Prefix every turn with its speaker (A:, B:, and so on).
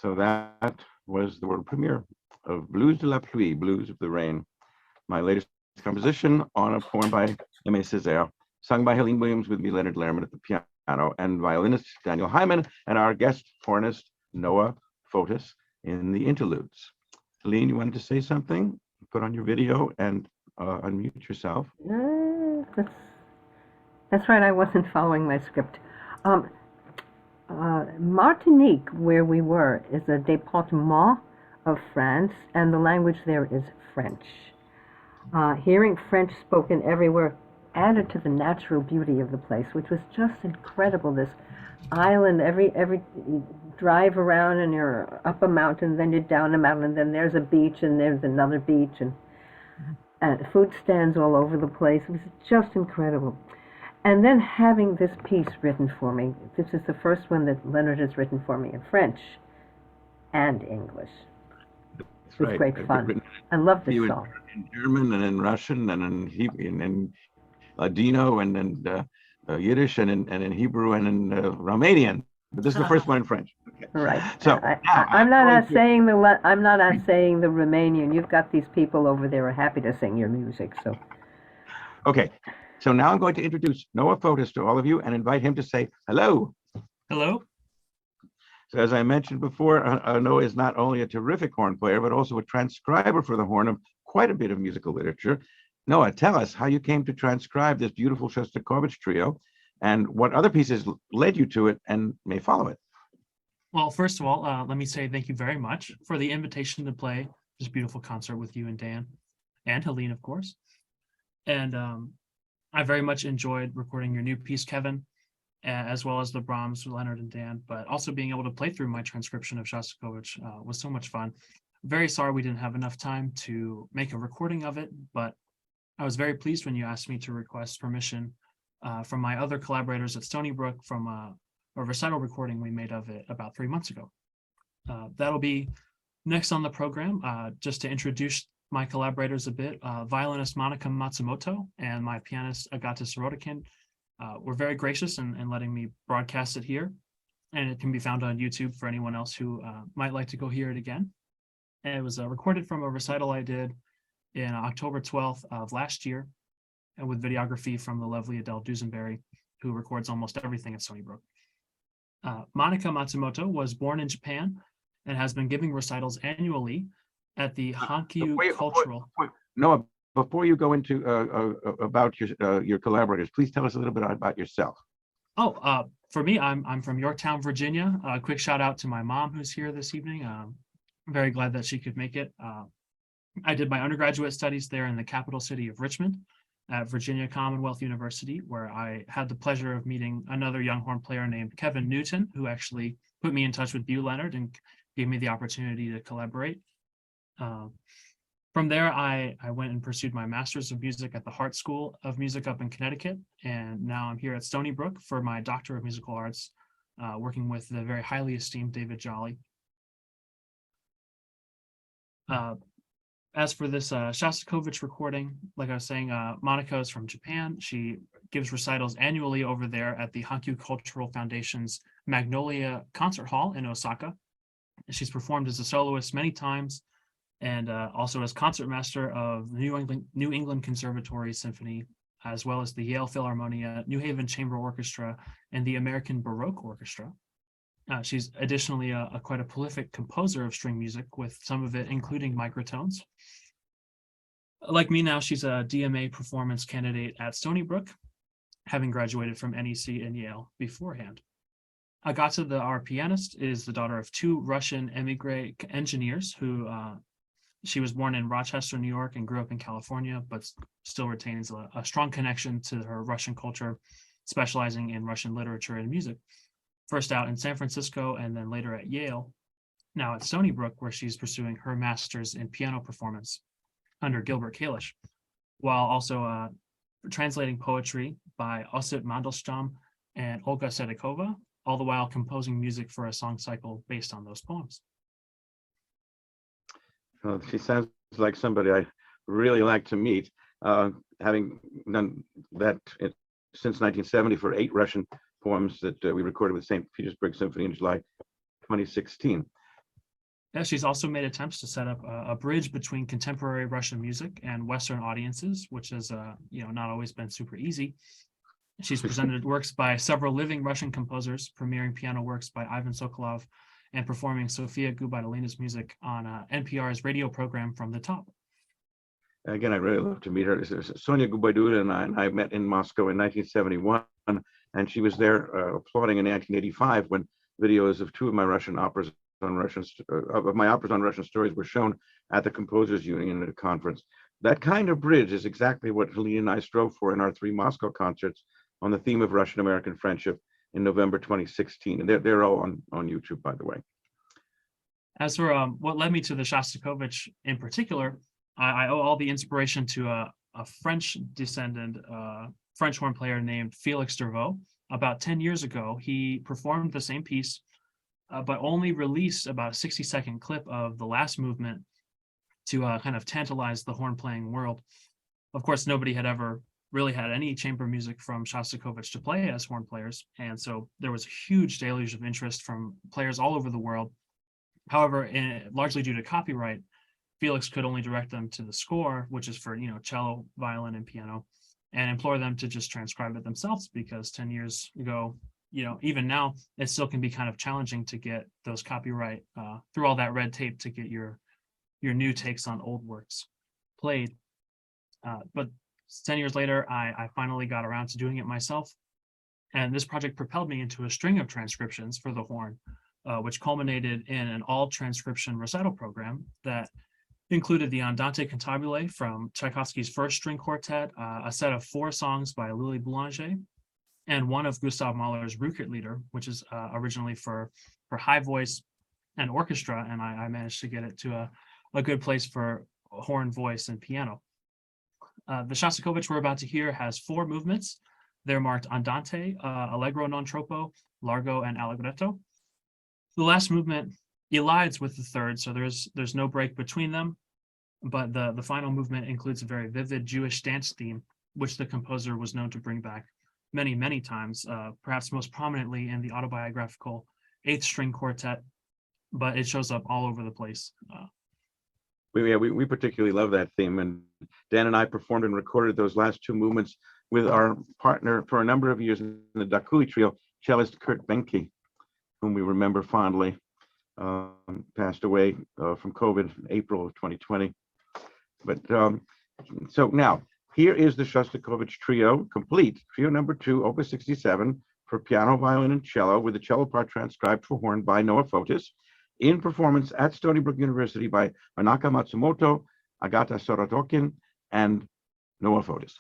A: So that was the world premiere of Blues de la Pluie, Blues of the Rain, my latest composition on a poem by Aimé Césaire, sung by Helene Williams with me, Leonard Lehrman at the piano, and violinist Daniel Hyman, and our guest hornist Noah Fotis in the interludes. Helene, you wanted to say something? Put on your video and unmute yourself.
B: That's right, I wasn't following my script. Martinique, where we were, is a département of France, and the language there is French. Hearing French spoken everywhere added to the natural beauty of the place, which was just incredible. This island, every you drive around and you're up a mountain, then you're down a mountain, then there's a beach and there's another beach, and food stands all over the place. It was just incredible. And then having this piece written for me, this is the first one that Leonard has written for me in French and English.
A: That's
B: It was
A: right.
B: great fun. I love this song.
A: In German and in Russian and in Ladino and in Yiddish and in Hebrew and in Romanian. But this is the first one in French. Okay.
B: Right.
A: So
B: I'm not saying the Romanian. You've got these people over there who are happy to sing your music. So.
A: Okay. So now I'm going to introduce Noah Fotis to all of you and invite him to say hello.
C: Hello.
A: So as I mentioned before, Noah is not only a terrific horn player, but also a transcriber for the horn of quite a bit of musical literature. Noah, tell us how you came to transcribe this beautiful Shostakovich trio and what other pieces led you to it and may follow it.
C: Well, first of all, let me say thank you very much for the invitation to play this beautiful concert with you and Dan and Helene, of course. And I very much enjoyed recording your new piece, Kevin, as well as the Brahms, Leonard and Dan, but also being able to play through my transcription of Shostakovich was so much fun. Very sorry we didn't have enough time to make a recording of it, but I was very pleased when you asked me to request permission from my other collaborators at Stony Brook from a recital recording we made of it about 3 months ago. That'll be next on the program. Just to introduce my collaborators a bit, violinist Monica Matsumoto and my pianist Agata Sorokin were very gracious in letting me broadcast it here, and it can be found on YouTube for anyone else who might like to go hear it again. And it was recorded from a recital I did in October 12th of last year, and with videography from the lovely Adele Dusenberry, who records almost everything at Stony Brook. Monica Matsumoto was born in Japan and has been giving recitals annually at the Hankyu Cultural.
A: Noah, before you go into about your collaborators, please tell us a little bit about yourself.
C: Oh, for me, I'm from Yorktown, Virginia. A quick shout out to my mom who's here this evening. I'm very glad that she could make it. I did my undergraduate studies there in the capital city of Richmond at Virginia Commonwealth University, where I had the pleasure of meeting another young horn player named Kevin Newton, who actually put me in touch with you, Leonard, and gave me the opportunity to collaborate. From there, I went and pursued my master's of music at the Hart School of Music up in Connecticut, and now I'm here at Stony Brook for my Doctor of Musical Arts, working with the very highly esteemed David Jolly. As for this Shostakovich recording, like I was saying, Monica is from Japan. She gives recitals annually over there at the Hankyu Cultural Foundation's Magnolia Concert Hall in Osaka. She's performed as a soloist many times, and also as concertmaster of the New England Conservatory Symphony, as well as the Yale Philharmonia, New Haven Chamber Orchestra, and the American Baroque Orchestra. She's additionally quite a prolific composer of string music, with some of it including microtones. Like me now, she's a DMA performance candidate at Stony Brook, having graduated from NEC and Yale beforehand. Agata, our pianist, is the daughter of two Russian emigre engineers who she was born in Rochester, New York, and grew up in California, but still retains a strong connection to her Russian culture, specializing in Russian literature and music. First out in San Francisco and then later at Yale, now at Stony Brook, where she's pursuing her master's in piano performance under Gilbert Kalish, while also translating poetry by Osip Mandelstam and Olga Sedekova, all the while composing music for a song cycle based on those poems.
A: She sounds like somebody I really like to meet, having done that since 1970 for 8 Russian poems that we recorded with St. Petersburg Symphony in July 2016.
C: Yeah, she's also made attempts to set up a bridge between contemporary Russian music and Western audiences, which has not always been super easy. She's presented works by several living Russian composers, premiering piano works by Ivan Sokolov, and performing Sofia Gubaidulina's music on NPR's radio program From the Top.
A: Again, I'd really love to meet her. Sonia Gubaidulina and I met in Moscow in 1971, and she was there applauding in 1985 when videos of two of my Russian operas on Russian stories were shown at the Composers Union at a conference. That kind of bridge is exactly what Helene and I strove for in our 3 Moscow concerts on the theme of Russian-American friendship in November 2016. And they're all on YouTube, by the way.
C: As for what led me to the Shostakovich in particular, I owe all the inspiration to a French descendant French horn player named Félix Dervaux. About 10 years ago, he performed the same piece, but only released about a 60-second clip of the last movement to kind of tantalize the horn playing world. Of course, nobody had ever really had any chamber music from Shostakovich to play as horn players, and so there was a huge deluge of interest from players all over the world. However, largely due to copyright, Felix could only direct them to the score, which is for cello, violin, and piano, and implore them to just transcribe it themselves, because 10 years ago, even now, it still can be kind of challenging to get those copyright through all that red tape to get your new takes on old works played. But 10 years later, I finally got around to doing it myself. And this project propelled me into a string of transcriptions for the horn, which culminated in an all-transcription recital program that included the Andante Cantabile from Tchaikovsky's first string quartet, a set of 4 songs by Lily Boulanger, and one of Gustav Mahler's Rückertlieder, which is originally for high voice and orchestra, and I managed to get it to a good place for horn, voice, and piano. The Shostakovich we're about to hear has 4 movements. They're marked Andante, Allegro non troppo, Largo, and Allegretto. The last movement elides with the third, so there's no break between them, but the final movement includes a very vivid Jewish dance theme, which the composer was known to bring back many, many times, perhaps most prominently in the autobiographical 8th String Quartet, but it shows up all over the place.
A: We particularly love that theme, and Dan and I performed and recorded those last 2 movements with our partner for a number of years in the Dakuli trio, cellist Kurt Benke, whom we remember fondly, passed away from COVID in April of 2020. But so now, here is the Shostakovich trio, complete, trio number 2, opus 67, for piano, violin, and cello, with the cello part transcribed for horn by Noah Fotis, in performance at Stony Brook University by Anaka Matsumoto, Agata Sorotokin, and Noah Fotis.